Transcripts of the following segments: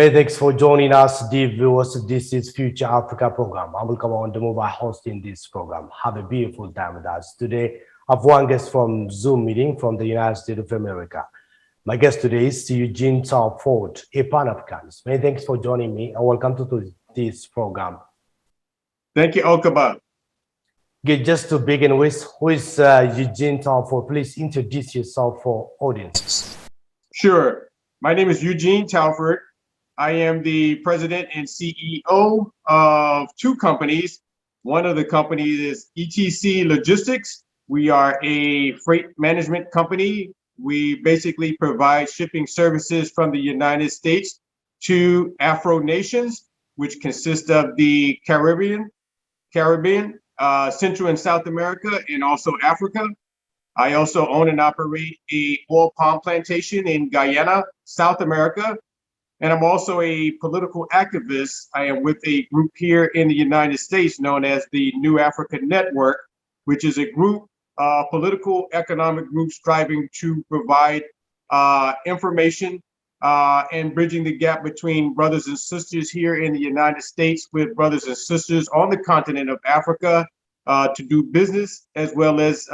Many thanks for joining us, dear viewers. This is Future Africa program. I will come on the mobile hosting this program. Have a beautiful time with us. Today, I have one guest from Zoom meeting from the United States of America. My guest today is Eugene Talford, a pan-africanist. Many thanks for joining me and welcome to this program. Thank you, Okaba. Okay, just to begin with, who is Eugene Talford? Please introduce yourself for audiences. Sure. My name is Eugene Talford. I am the president and CEO of two companies. One of the companies is ETC Logistics. We are a freight management company. We basically provide shipping services from the United States to Afro nations, which consist of the Caribbean, Central and South America, and also Africa. I also own and operate a oil palm plantation in Guyana, South America. And I'm also a political activist. I am with a group here in the United States known as the New Africa Network, which is a group, political economic group striving to provide information and bridging the gap between brothers and sisters here in the United States with brothers and sisters on the continent of Africa to do business, as well as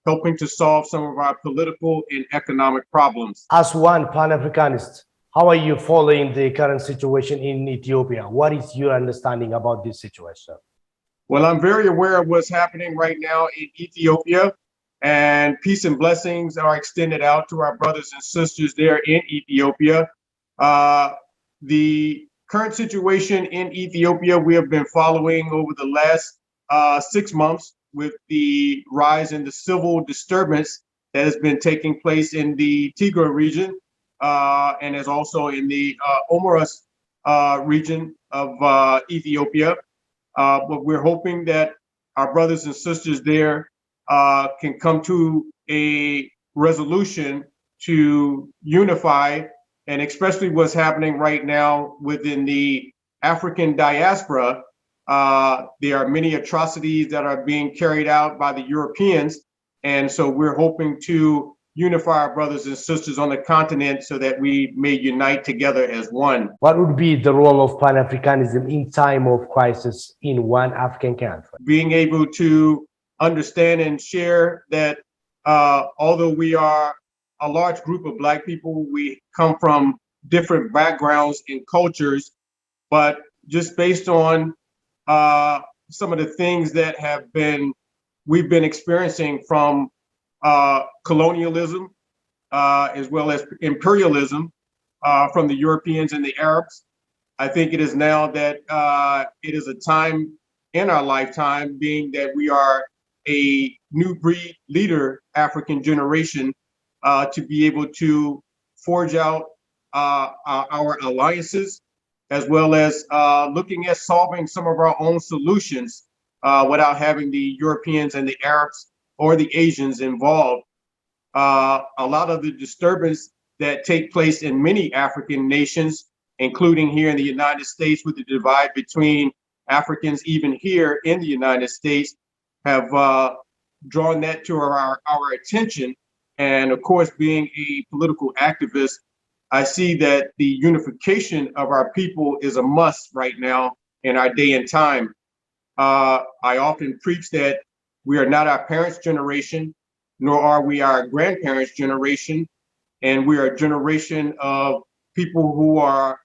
helping to solve some of our political and economic problems. As one Pan-Africanist, how are you following the current situation in Ethiopia? What is your understanding about this situation? Well, I'm very aware of what's happening right now in Ethiopia, and peace and blessings are extended out to our brothers and sisters there in Ethiopia. The current situation in Ethiopia, we have been following over the last 6 months with the rise in the civil disturbance that has been taking place in the Tigray region. And is also in the Omoros region of Ethiopia. But we're hoping that our brothers and sisters there can come to a resolution to unify, and especially what's happening right now within the African diaspora. There are many atrocities that are being carried out by the Europeans. And so we're hoping to unify our brothers and sisters on the continent so that we may unite together as one. What would be the role of Pan-Africanism in time of crisis in one African country? Being able to understand and share that although we are a large group of Black people, we come from different backgrounds and cultures, but just based on some of the things that we've been experiencing from colonialism, as well as imperialism from the Europeans and the Arabs. I think it is now that it is a time in our lifetime, being that we are a new breed leader, African generation, to be able to forge out our alliances, as well as looking at solving some of our own solutions without having the Europeans and the Arabs or the Asians involved. A lot of the disturbance that take place in many African nations, including here in the United States, with the divide between Africans, even here in the United States, have drawn that to our attention. And of course, being a political activist, I see that the unification of our people is a must right now in our day and time. I often preach that we are not our parents' generation, nor are we our grandparents' generation. And we are a generation of people who are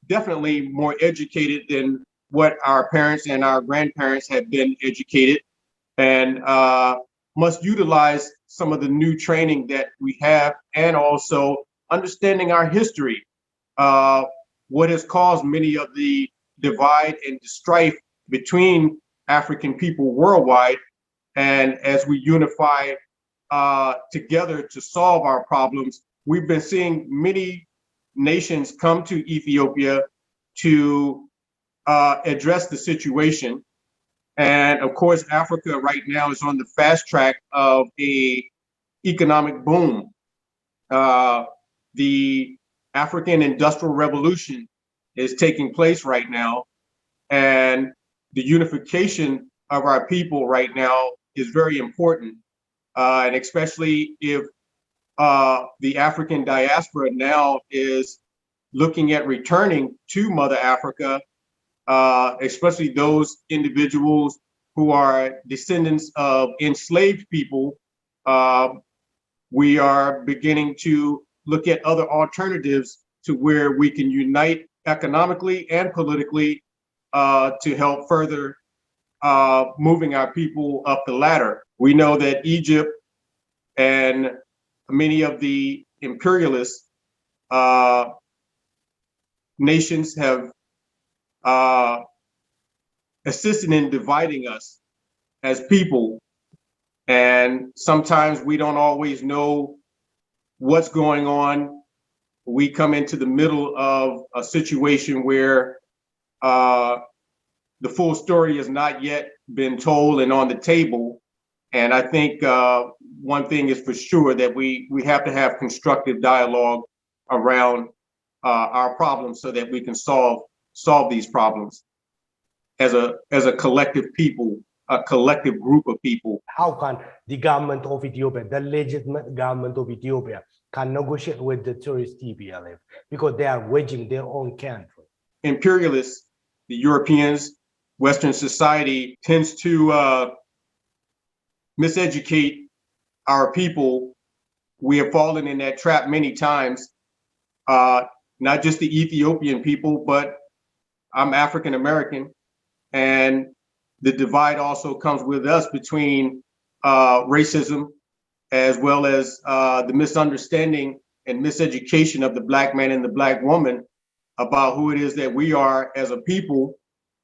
definitely more educated than what our parents and our grandparents have been educated, and must utilize some of the new training that we have, and also understanding our history, what has caused many of the divide and the strife between African people worldwide. And as we unify together to solve our problems, we've been seeing many nations come to Ethiopia to address the situation. And of course, Africa right now is on the fast track of a economic boom. The African Industrial Revolution is taking place right now, and the unification of our people right now is very important, and especially if the African diaspora now is looking at returning to Mother Africa, especially those individuals who are descendants of enslaved people. We are beginning to look at other alternatives to where we can unite economically and politically to help further moving our people up the ladder. We know that Egypt and many of the imperialist nations have assisted in dividing us as people. And sometimes we don't always know what's going on. We come into the middle of a situation where the full story has not yet been told and on the table. And I think one thing is for sure that we have to have constructive dialogue around our problems so that we can solve these problems as a collective people, a collective group of people. How can the government of Ethiopia, the legitimate government of Ethiopia, can negotiate with the tourist TPLF because they are waging their own country? Imperialists, the Europeans, Western society tends to miseducate our people. We have fallen in that trap many times, not just the Ethiopian people, but I'm African American, and the divide also comes with us between racism as well as the misunderstanding and miseducation of the Black man and the Black woman about who it is that we are as a people.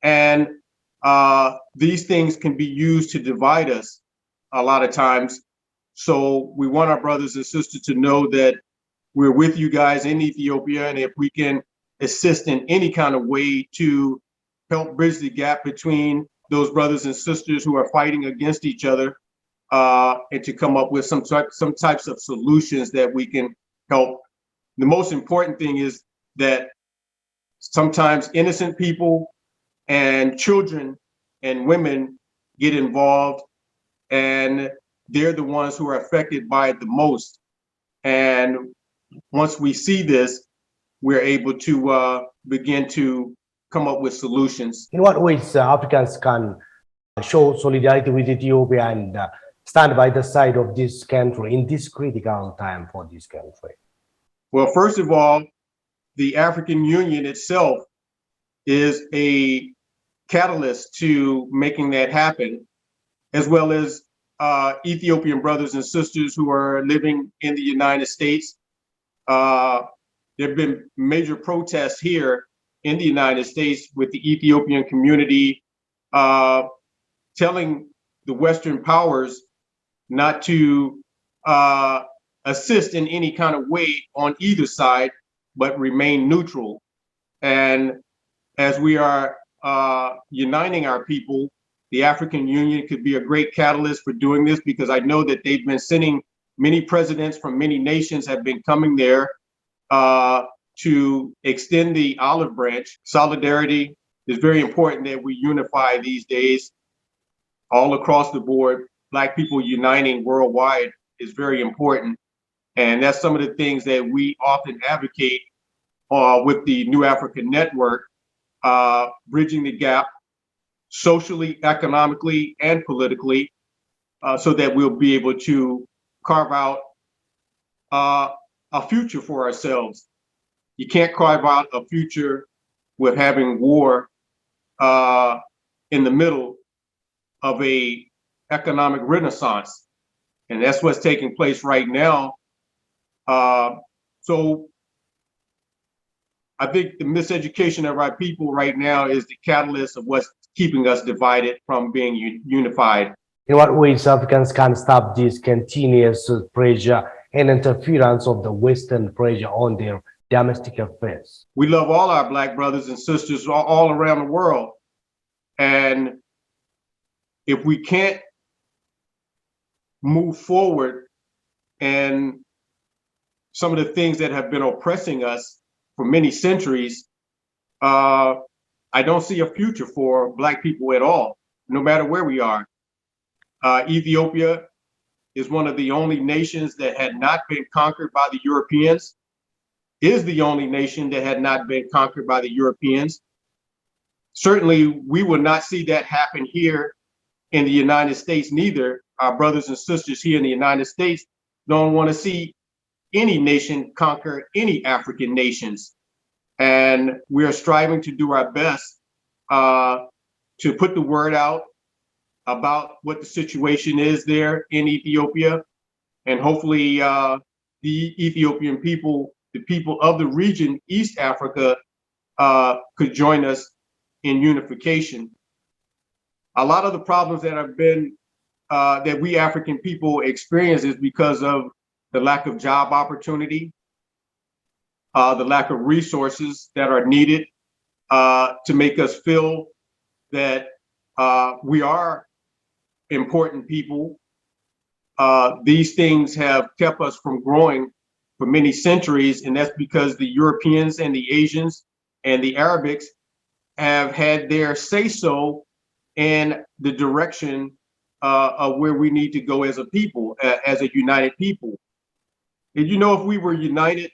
And these things can be used to divide us a lot of times. So we want our brothers and sisters to know that we're with you guys in Ethiopia, and if we can assist in any kind of way to help bridge the gap between those brothers and sisters who are fighting against each other, and to come up with some types of solutions that we can help. The most important thing is that sometimes innocent people and children and women get involved, and they're the ones who are affected by it the most. And once we see this, we're able to begin to come up with solutions. In what ways Africans can show solidarity with Ethiopia and stand by the side of this country in this critical time for this country? Well, first of all, the African Union itself is a catalyst to making that happen, as well as Ethiopian brothers and sisters who are living in the United States. There have been major protests here in the United States with the Ethiopian community telling the Western powers not to assist in any kind of way on either side, but remain neutral. And as we are uniting our people, the African Union could be a great catalyst for doing this, because I know that they've been sending many presidents from many nations have been coming there to extend the olive branch. Solidarity is very important that we unify these days all across the board. Black people uniting worldwide is very important. And that's some of the things that we often advocate with the New Africa Network, bridging the gap socially, economically, and politically, so that we'll be able to carve out a future for ourselves. You can't carve out a future with having war in the middle of a economic renaissance. And that's what's taking place right now. So I think the miseducation of our people right now is the catalyst of what's keeping us divided from being unified. In what ways Africans can stop this continuous pressure and interference of the Western pressure on their domestic affairs? We love all our Black brothers and sisters all around the world. And if we can't move forward and some of the things that have been oppressing us for many centuries, I don't see a future for Black people at all, no matter where we are. Ethiopia is one of the only nations that had not been conquered by the Europeans. is the only nation that had not been conquered by the Europeans. Certainly, we will not see that happen here in the United States, neither. Our brothers and sisters here in the United States don't want to see any nation conquer any African nations. And we are striving to do our best to put the word out about what the situation is there in Ethiopia. And hopefully the Ethiopian people, the people of the region, East Africa, could join us in unification. A lot of the problems that have been, that we African people experience is because of the lack of job opportunity, the lack of resources that are needed to make us feel that we are important people. These things have kept us from growing for many centuries, and that's because the Europeans and the Asians and the Arabics have had their say-so in the direction of where we need to go as a people, as a united people. And you know, if we were united,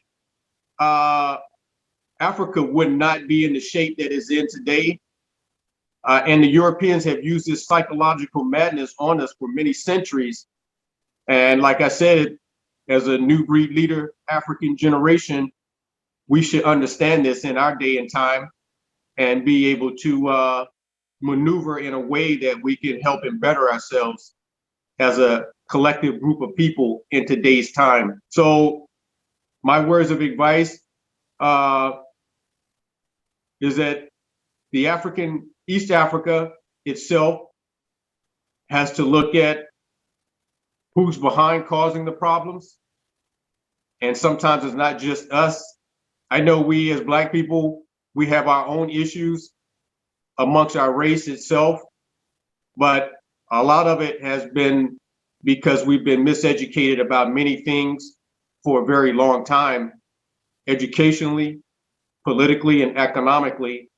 Africa would not be in the shape that it's in today. And the Europeans have used this psychological madness on us for many centuries. And like I said, as a new breed leader, African generation, we should understand this in our day and time and be able to maneuver in a way that we can help and better ourselves as a collective group of people in today's time. So my words of advice is that the East Africa itself has to look at who's behind causing the problems. And sometimes it's not just us. I know we as Black people, we have our own issues amongst our race itself, but a lot of it has been because we've been miseducated about many things for a very long time, educationally, politically, and economically.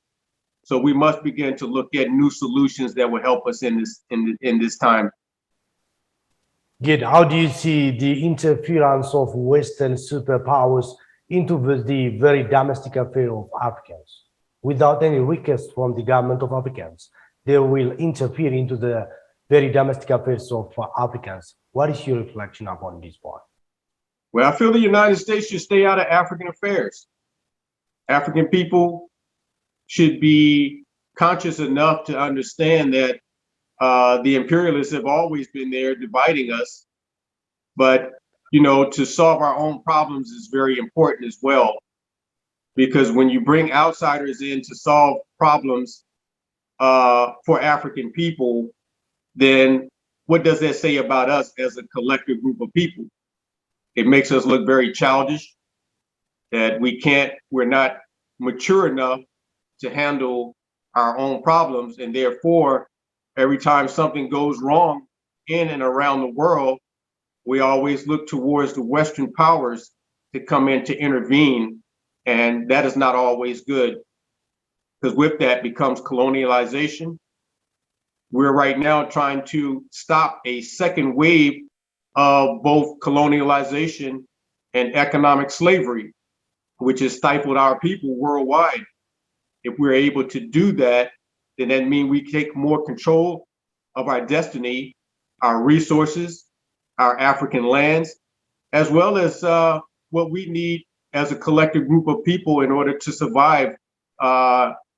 So we must begin to look at new solutions that will help us in this time. Gid, how do you see the interference of Western superpowers into the very domestic affair of Africans? Without any request from the government of Africans, they will interfere into the very domestic affairs of Africans. What is your reflection upon this point? Well, I feel the United States should stay out of African affairs. African people should be conscious enough to understand that the imperialists have always been there dividing us. But, you know, to solve our own problems is very important as well. Because when you bring outsiders in to solve problems for African people, then what does that say about us as a collective group of people? It makes us look very childish, that we're not mature enough to handle our own problems. And therefore, every time something goes wrong in and around the world, we always look towards the Western powers to come in to intervene. And that is not always good, because with that becomes colonialization. We're right now trying to stop a second wave of both colonialization and economic slavery, which has stifled our people worldwide. If we're able to do that, then that means we take more control of our destiny, our resources, our African lands, as well as what we need as a collective group of people in order to survive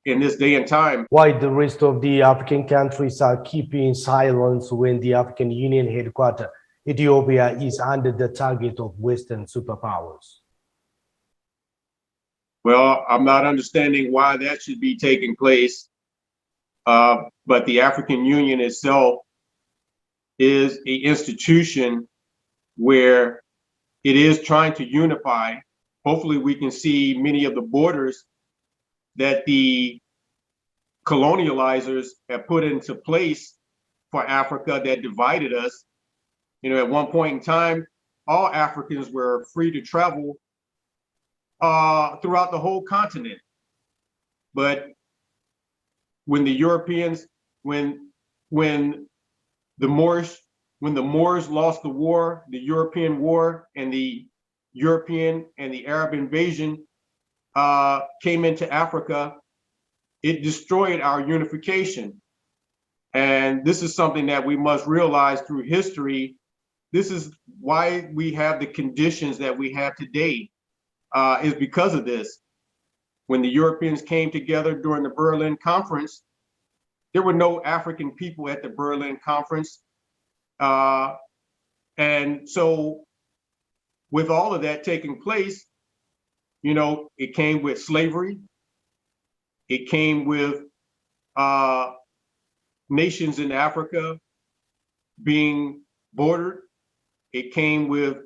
in this day and time. Why the rest of the African countries are keeping silence when the African Union headquarters, Ethiopia, is under the target of Western superpowers? Well, I'm not understanding why that should be taking place, but the African Union itself is an institution where it is trying to unify. Hopefully we can see many of the borders that the colonializers have put into place for Africa that divided us. You know, at one point in time, all Africans were free to travel throughout the whole continent. But when the Europeans, when the Moors lost the war, the European war, and the European and the Arab invasion came into Africa, it destroyed our unification. And this is something that we must realize through history. This is why we have the conditions that we have today, is because of this. When the Europeans came together during the Berlin Conference, there were no African people at the Berlin Conference. And so with all of that taking place, you know, it came with slavery. It came with nations in Africa being bordered. It came with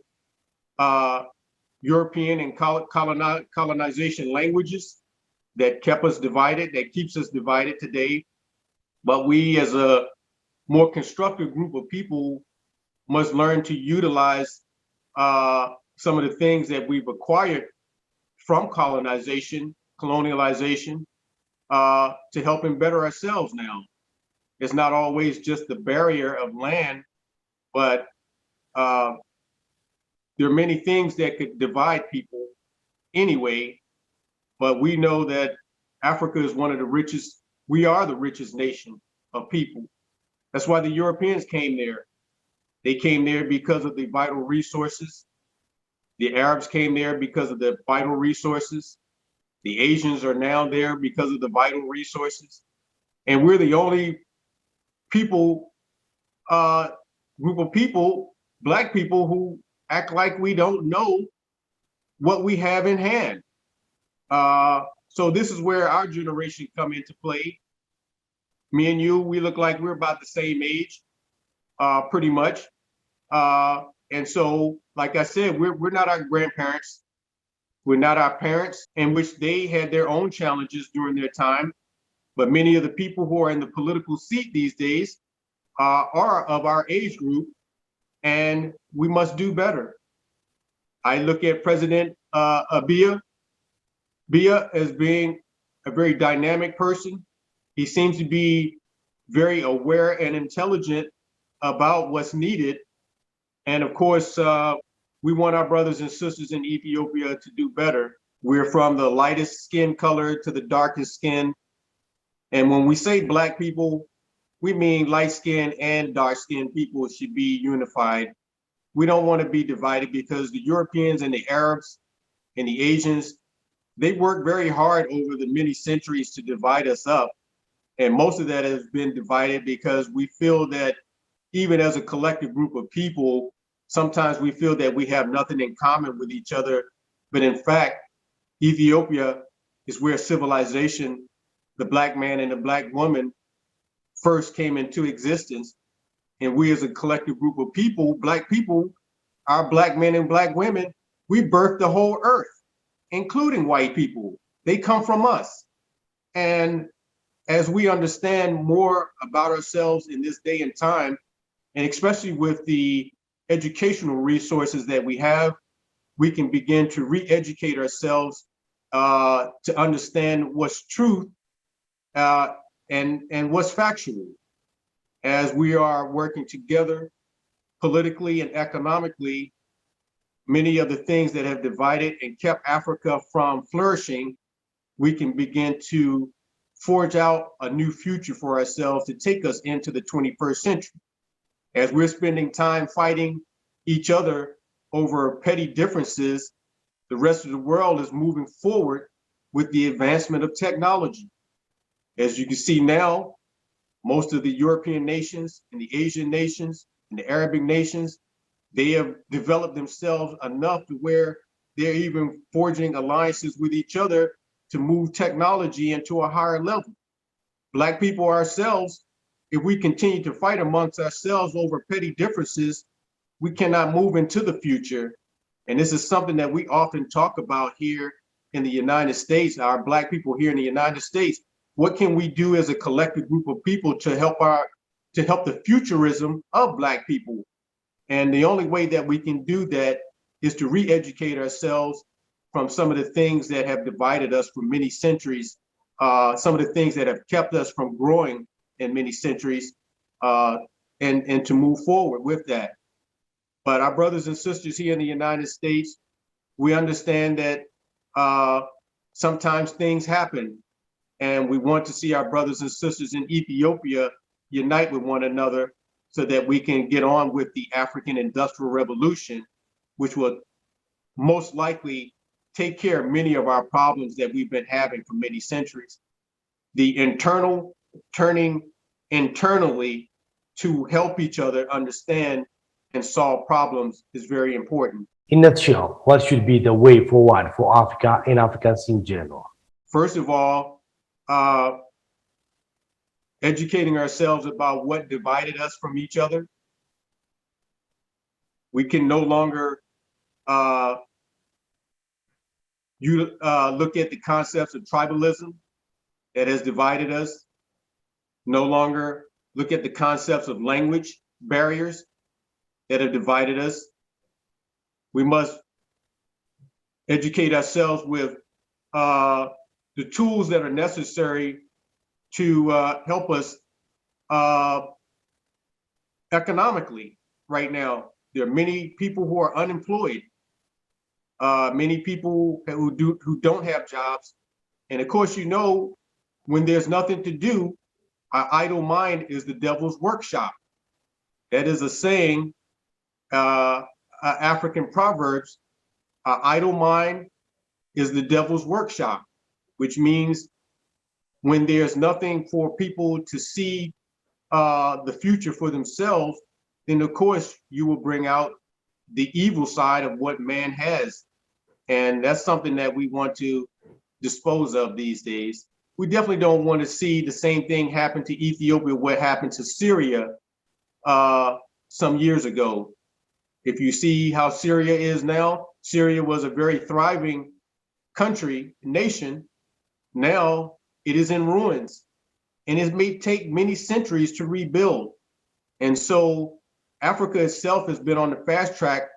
European and colonization languages that kept us divided, that keeps us divided today. But we, as a more constructive group of people, must learn to utilize some of the things that we've acquired from colonization, colonialization, to help and better ourselves now. It's not always just the barrier of land, but there are many things that could divide people anyway. But we know that Africa is one of the richest, we are the richest nation of people. That's why the Europeans came there. They came there because of the vital resources. The Arabs came there because of the vital resources. The Asians are now there because of the vital resources. And we're the only people, group of people, Black people, who act like we don't know what we have in hand. So this is where our generation come into play. Me and you, we look like we're about the same age, pretty much. And so, like I said, we're not our grandparents. We're not our parents, in which they had their own challenges during their time. But many of the people who are in the political seat these days are of our age group, and we must do better. I look at President Biya as being a very dynamic person. He seems to be very aware and intelligent about what's needed. And of course, we want our brothers and sisters in Ethiopia to do better. We're from the lightest skin color to the darkest skin. And when we say Black people, we mean light skinned and dark skinned people should be unified. We don't want to be divided, because the Europeans and the Arabs and the Asians, they worked very hard over the many centuries to divide us up. And most of that has been divided because we feel that even as a collective group of people, sometimes we feel that we have nothing in common with each other. But in fact, Ethiopia is where civilization, the Black man and the Black woman, first came into existence. And we as a collective group of people, Black people, our Black men and Black women, we birthed the whole earth, including white people. They come from us. And as we understand more about ourselves in this day and time, and especially with the educational resources that we have, we can begin to re-educate ourselves to understand what's truth and what's factual. As we are working together politically and economically, many of the things that have divided and kept Africa from flourishing, we can begin to forge out a new future for ourselves to take us into the 21st century. As we're spending time fighting each other over petty differences, the rest of the world is moving forward with the advancement of technology. As you can see now, most of the European nations and the Asian nations and the Arabic nations, they have developed themselves enough to where they're even forging alliances with each other to move technology into a higher level. Black people ourselves, if we continue to fight amongst ourselves over petty differences, we cannot move into the future. And this is something that we often talk about here in the United States, our Black people here in the United States. What can we do as a collective group of people to help the futurism of Black people? And the only way that we can do that is to re-educate ourselves from some of the things that have divided us for many centuries, some of the things that have kept us from growing in many centuries, and to move forward with that. But our brothers and sisters here in the United States, We understand that sometimes things happen, and we want to see our brothers and sisters in Ethiopia unite with one another so that we can get on with the African Industrial Revolution, which will most likely take care of many of our problems that we've been having for many centuries. The internal turning internally to help each other understand and solve problems is very important. In a nutshell, what should be the way forward for Africa and Africans in general? First of all, educating ourselves about what divided us from each other. We can no longer look at the concepts of tribalism that has divided us. No longer look at the concepts of language barriers that have divided us. We must educate ourselves with the tools that are necessary to help us economically. Right now, there are many people who are unemployed, many people who don't have jobs, and of course, you know, when there's nothing to do, our idle mind is the devil's workshop. That is a saying, African proverbs. Our idle mind is the devil's workshop, which means when there's nothing for people to see the future for themselves, then of course you will bring out the evil side of what man has. And that's something that we want to dispose of these days. We definitely don't want to see the same thing happen to Ethiopia, what happened to Syria some years ago. If you see how Syria is now, Syria was a very thriving country, nation. Now it is in ruins, and it may take many centuries to rebuild. And so Africa itself has been on the fast track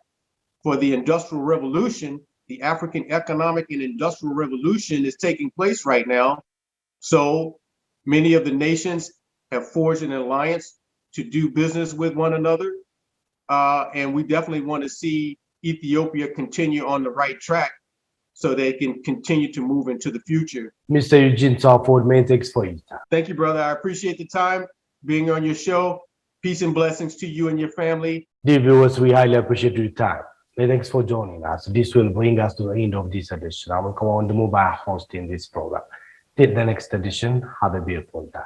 for the Industrial Revolution. The African Economic and Industrial Revolution is taking place right now. So many of the nations have forged an alliance to do business with one another. And we definitely want to see Ethiopia continue on the right track so they can continue to move into the future. Mr. Eugene Talford, many thanks for your time. Thank you, brother. I appreciate the time being on your show. Peace and blessings to you and your family. Dear viewers, we highly appreciate your time. Many thanks for joining us. This will bring us to the end of this edition. I will come on the mobile hosting this program. Till the next edition, have a beautiful time.